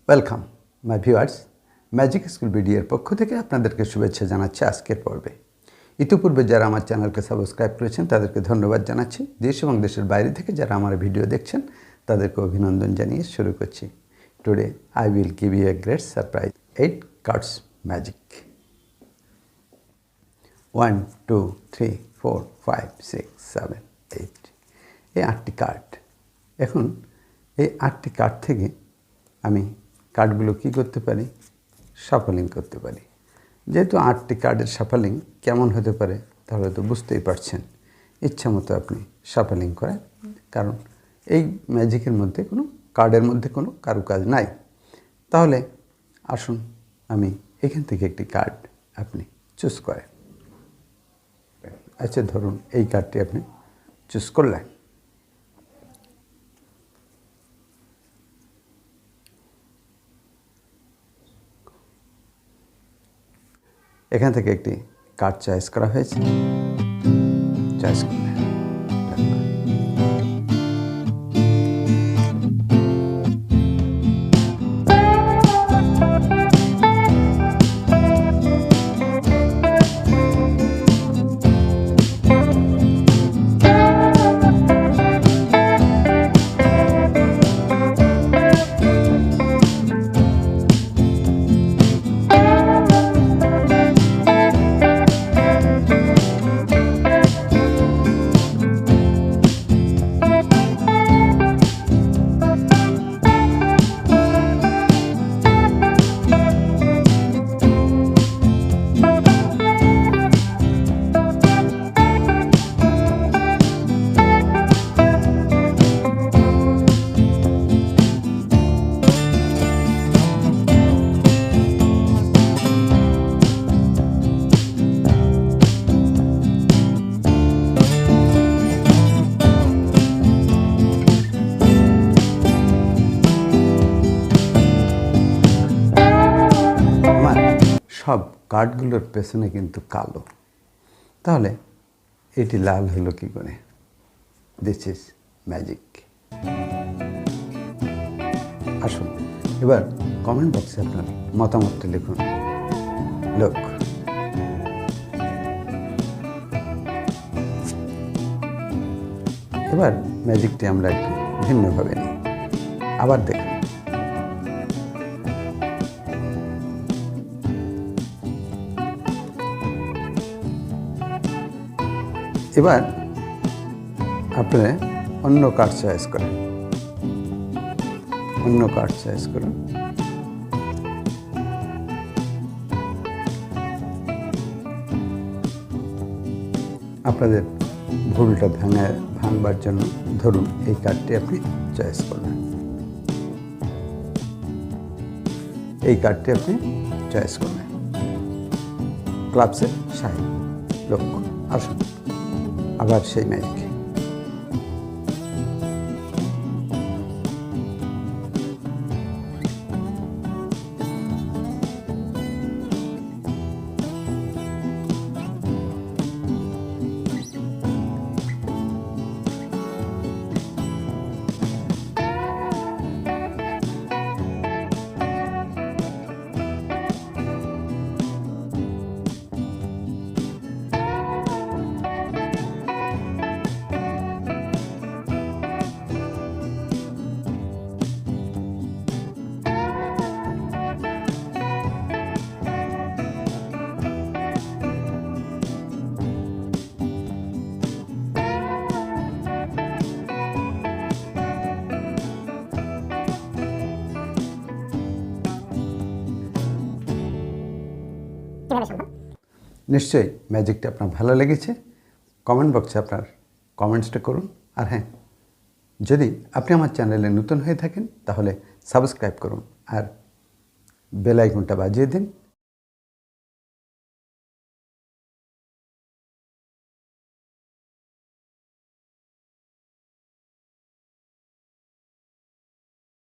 Welcome my viewers, magic school বিডিএর পক্ষ থেকে আপনাদেরকে শুভেচ্ছা জানাচ্ছি আজকের পর্বে। ইতিপূর্বে যারা আমার চ্যানেলকে সাবস্ক্রাইব করেছেন তাদেরকে ধন্যবাদ জানাচ্ছি। দেশ এবং দেশের বাইরে থেকে যারা আমার ভিডিও দেখছেন তাদেরকে অভিনন্দন জানিয়ে শুরু করছি। Today I will give you a great surprise, 8 cards magic. 1 2 3 4 5 6 7 8 এই 8টি কার্ড। এখন এই 8টি কার্ড থেকে আমি কার্ডগুলো কী করতে পারি? শাফলিং করতে পারি। যেহেতু 8টি কার্ডের শাফলিং কেমন হতে পারে তাহলে তো বুঝতেই পারছেন। ইচ্ছা মতো আপনি শাফলিং করেন, কারণ এই ম্যাজিকের মধ্যে কোনো কার্ডের মধ্যে কোনো কারুকাজ নাই। তাহলে আসুন আমি এখান থেকে একটি কার্ড আপনি চুজ করেন। আচ্ছা, ধরুন এই কার্ডটি আপনি চুজ করলেন। এখান থেকে একটি কার্ড চয়েস করা হয়েছে, চয়েস করলেন। সব কার্ডগুলোর পেছনে কিন্তু কালো, তাহলে এটি লাল হলো কি করে? This is magic. আসুন এবার কমেন্ট বক্সে আপনার মতামতটা লিখুন। লোক এবার ম্যাজিকটি আমরা একটু ভিন্নভাবে নিই। আবার দেখুন, এবার আপনারা অন্য কার্ড চয়েস করেন, অন্য কার্ড চয়েস করুন। আপনাদের ভুলটা ভাঙবার জন্য ধরুন এই কার্ডটি আপনি চয়েস করলেন, এই কার্ডটি আপনি চয়েস করলেন। ক্লাবসের সাহেব লক্ষ্য। আসুন আবার সেই ম্যাজিক। নিশ্চয়ই ম্যাজিকটা আপনার ভালো লেগেছে। কমেন্ট বক্সে আপনার কমেন্টসটা করুন। আর হ্যাঁ, যদি আপনি আমার চ্যানেলে নতুন হয়ে থাকেন তাহলে সাবস্ক্রাইব করুন আর বেল আইকনটা বাজিয়ে দিন